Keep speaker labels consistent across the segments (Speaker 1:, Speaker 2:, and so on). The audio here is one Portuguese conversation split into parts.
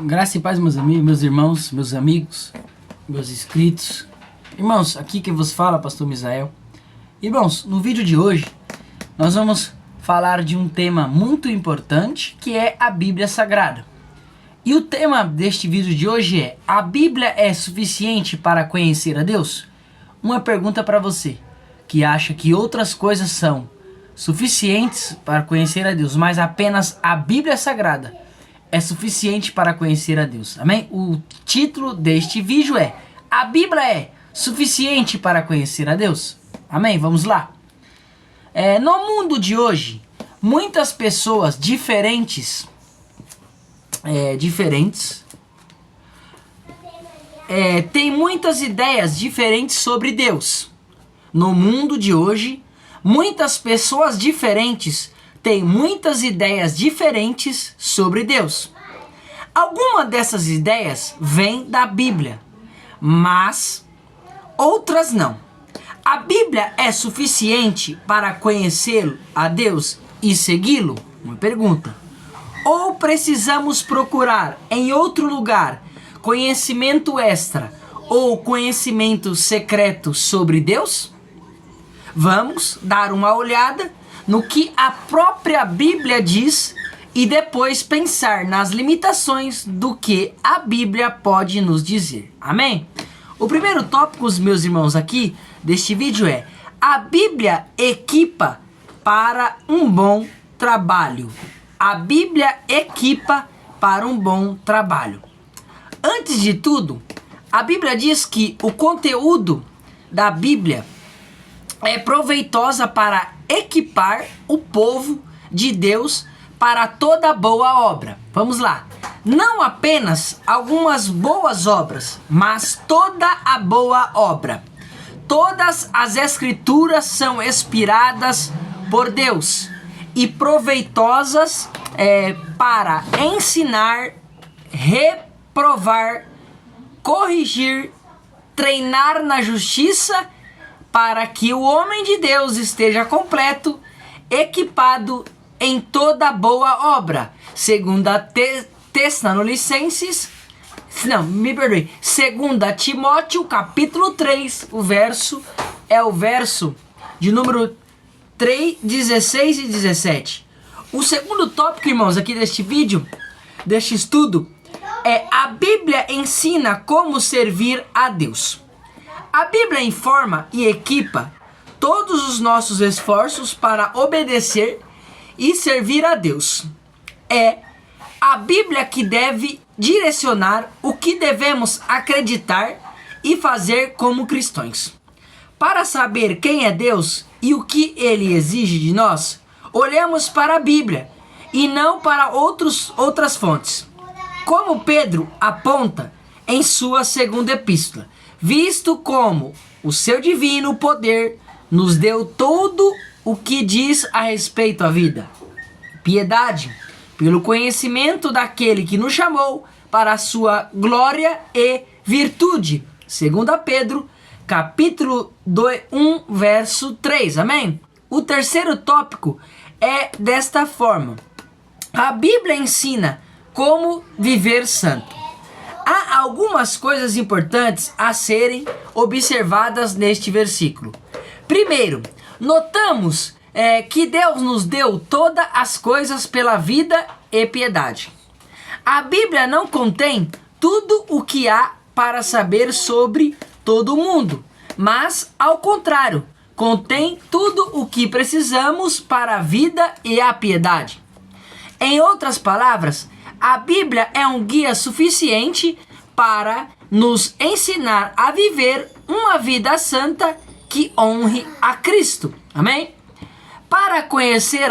Speaker 1: Graça e paz, meus amigos, meus irmãos, meus amigos, meus inscritos. Irmãos, aqui quem vos fala, Pastor Misael. Irmãos, no vídeo de hoje, nós vamos falar de um tema muito importante, que é a Bíblia Sagrada. E o tema deste vídeo de hoje é: a Bíblia é suficiente para conhecer a Deus? Uma pergunta para você, que acha que outras coisas são suficientes para conhecer a Deus, mas apenas a Bíblia Sagrada é suficiente para conhecer a Deus. Amém? O título deste vídeo é: a Bíblia é suficiente para conhecer a Deus? Amém? Vamos lá. No mundo de hoje, muitas pessoas diferentes têm muitas ideias diferentes sobre Deus. No mundo de hoje, muitas pessoas diferentes têm muitas ideias diferentes sobre Deus. Algumas dessas ideias vêm da Bíblia, mas outras não. A Bíblia é suficiente para conhecê-lo a Deus e segui-lo? Uma pergunta. Ou precisamos procurar em outro lugar conhecimento extra ou conhecimento secreto sobre Deus? Vamos dar uma olhada no que a própria Bíblia diz e depois pensar nas limitações do que a Bíblia pode nos dizer. Amém? O primeiro tópico, meus irmãos, aqui deste vídeo é: a Bíblia equipa para um bom trabalho. A Bíblia equipa para um bom trabalho. Antes de tudo, a Bíblia diz que o conteúdo da Bíblia é proveitosa para equipar o povo de Deus para toda boa obra. Vamos lá. Não apenas algumas boas obras, mas toda a boa obra. Todas as escrituras são inspiradas por Deus e proveitosas para ensinar, reprovar, corrigir, treinar na justiça, para que o homem de Deus esteja completo, equipado em toda boa obra. Segunda Timóteo, capítulo 3, o verso de número 3, 16 e 17. O segundo tópico, irmãos, aqui deste vídeo, deste estudo, é: a Bíblia ensina como servir a Deus. A Bíblia informa e equipa todos os nossos esforços para obedecer e servir a Deus. É a Bíblia que deve direcionar o que devemos acreditar e fazer como cristãos. Para saber quem é Deus e o que Ele exige de nós, olhamos para a Bíblia e não para outras fontes. Como Pedro aponta em sua segunda epístola: visto como o seu divino poder nos deu tudo o que diz a respeito à vida, piedade, pelo conhecimento daquele que nos chamou para a sua glória e virtude. 2 Pedro, capítulo 1, verso 3. Amém? O terceiro tópico é desta forma: a Bíblia ensina como viver santo. Há algumas coisas importantes a serem observadas neste versículo. Primeiro, notamos que Deus nos deu todas as coisas pela vida e piedade. A Bíblia não contém tudo o que há para saber sobre todo o mundo, mas, ao contrário, contém tudo o que precisamos para a vida e a piedade. Em outras palavras, a Bíblia é um guia suficiente para nos ensinar a viver uma vida santa que honre a Cristo. Amém? Para conhecer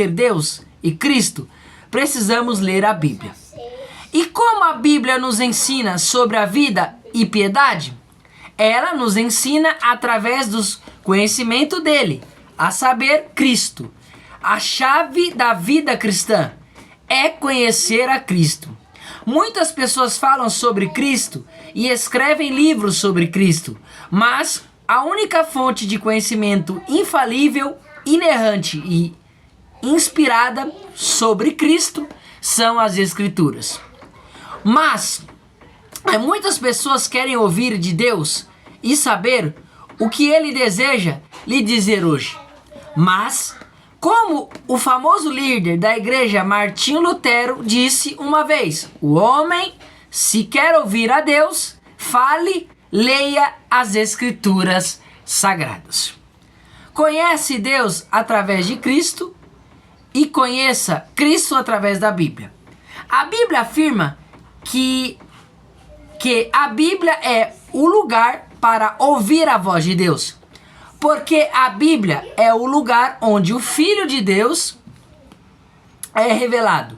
Speaker 1: Deus e Cristo, precisamos ler a Bíblia. E como a Bíblia nos ensina sobre a vida e piedade? Ela nos ensina através do conhecimento dele, a saber, Cristo. A chave da vida cristã é conhecer a Cristo. Muitas pessoas falam sobre Cristo e escrevem livros sobre Cristo, mas a única fonte de conhecimento infalível, inerrante e inspirada sobre Cristo são as Escrituras. Mas muitas pessoas querem ouvir de Deus e saber o que Ele deseja lhe dizer hoje. Mas, como o famoso líder da igreja Martinho Lutero disse uma vez: o homem, se quer ouvir a Deus, fale, leia as Escrituras Sagradas. Conhece Deus através de Cristo e conheça Cristo através da Bíblia. A Bíblia afirma que a Bíblia é o lugar para ouvir a voz de Deus. Porque a Bíblia é o lugar onde o Filho de Deus é revelado.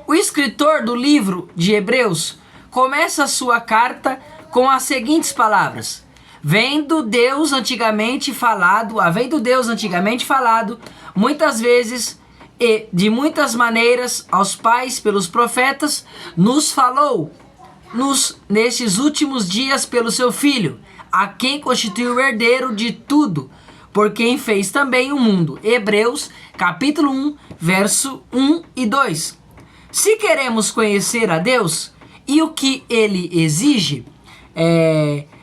Speaker 1: O escritor do livro de Hebreus começa sua carta com as seguintes palavras: havendo Deus antigamente falado, muitas vezes e de muitas maneiras aos pais pelos profetas, nos falou nestes últimos dias pelo seu Filho, a quem constituiu o herdeiro de tudo, por quem fez também o mundo. Hebreus, capítulo 1, verso 1 e 2. Se queremos conhecer a Deus e o que Ele exige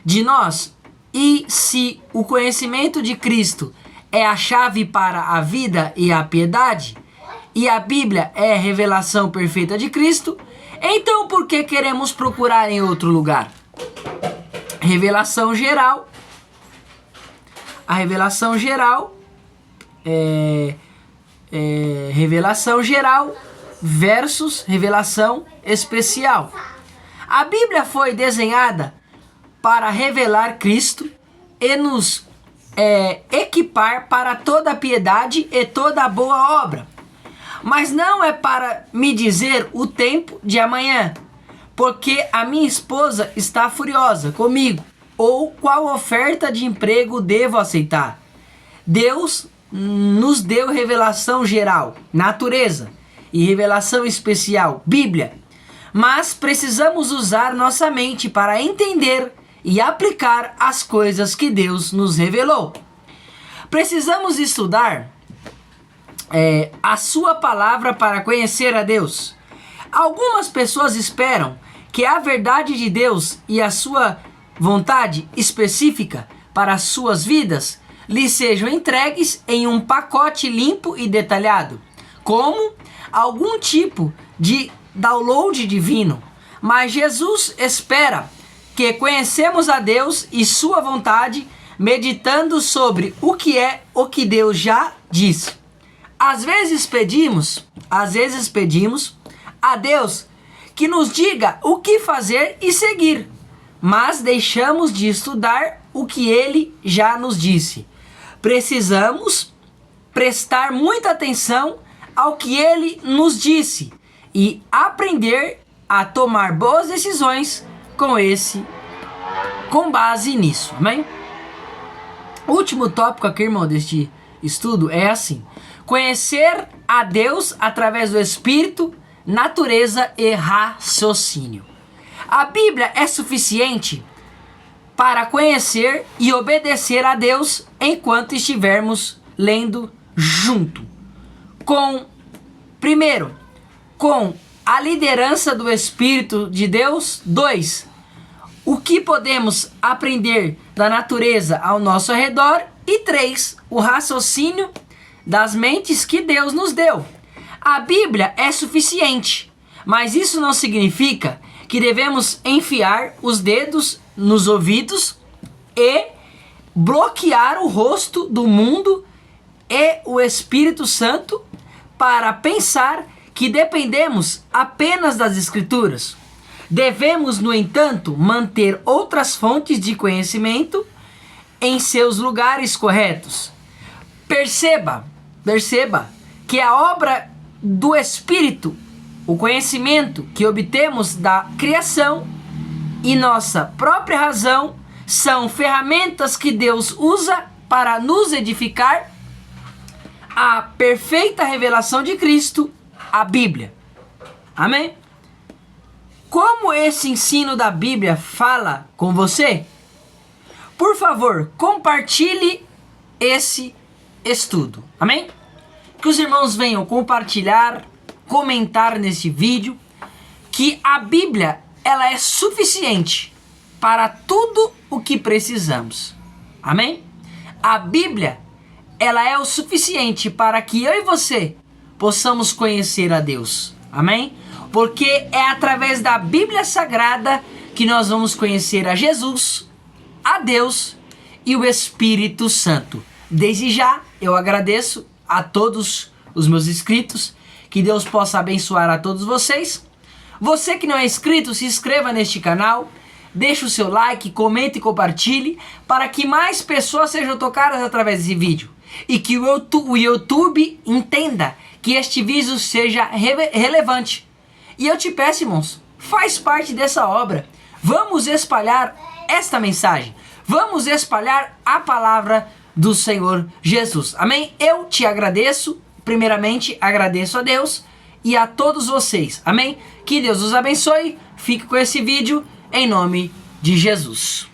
Speaker 1: de nós, e se o conhecimento de Cristo é a chave para a vida e a piedade, e a Bíblia é a revelação perfeita de Cristo, então por que queremos procurar em outro lugar? Revelação geral. A revelação geral revelação geral versus revelação especial. A Bíblia foi desenhada para revelar Cristo e nos equipar para toda a piedade e toda a boa obra. Mas não é para me dizer o tempo de amanhã, porque a minha esposa está furiosa comigo, ou qual oferta de emprego devo aceitar. Deus nos deu revelação geral, natureza, e revelação especial, Bíblia. Mas precisamos usar nossa mente para entender e aplicar as coisas que Deus nos revelou. Precisamos estudar a sua palavra para conhecer a Deus. Algumas pessoas esperam que a verdade de Deus e a sua vontade específica para as suas vidas lhes sejam entregues em um pacote limpo e detalhado, como algum tipo de download divino. Mas Jesus espera que conhecemos a Deus e sua vontade meditando sobre o que Deus já disse. Às vezes pedimos a Deus que nos diga o que fazer e seguir, mas deixamos de estudar o que Ele já nos disse. Precisamos prestar muita atenção ao que Ele nos disse e aprender a tomar boas decisões com base nisso, amém? O último tópico aqui, irmão, deste estudo é assim: conhecer a Deus através do Espírito, natureza e raciocínio. A Bíblia é suficiente para conhecer e obedecer a Deus enquanto estivermos lendo junto. Primeiro, com a liderança do Espírito de Deus. 2. O que podemos aprender da natureza ao nosso redor. E 3. O raciocínio das mentes que Deus nos deu. A Bíblia é suficiente, mas isso não significa que devemos enfiar os dedos nos ouvidos e bloquear o rosto do mundo e o Espírito Santo para pensar que dependemos apenas das Escrituras. Devemos, no entanto, manter outras fontes de conhecimento em seus lugares corretos. Perceba que a obra do Espírito, o conhecimento que obtemos da criação e nossa própria razão, são ferramentas que Deus usa para nos edificar a perfeita revelação de Cristo, a Bíblia. Amém? Como esse ensino da Bíblia fala com você? Por favor, compartilhe esse estudo. Amém? Que os irmãos venham compartilhar comentar neste vídeo que a Bíblia, ela é suficiente para tudo o que precisamos. Amém? A Bíblia, ela é o suficiente para que eu e você possamos conhecer a Deus. Amém? Porque é através da Bíblia Sagrada que nós vamos conhecer a Jesus, a Deus e o Espírito Santo. Desde já, eu agradeço a todos os meus inscritos. Que Deus possa abençoar a todos vocês. Você que não é inscrito, se inscreva neste canal. Deixe o seu like, comente e compartilhe para que mais pessoas sejam tocadas através desse vídeo. E que o YouTube entenda que este vídeo seja relevante. E eu te peço, irmãos, faz parte dessa obra. Vamos espalhar esta mensagem. Vamos espalhar a palavra do Senhor Jesus. Amém? Eu te agradeço. Primeiramente, agradeço a Deus e a todos vocês. Amém? Que Deus os abençoe. Fique com esse vídeo em nome de Jesus.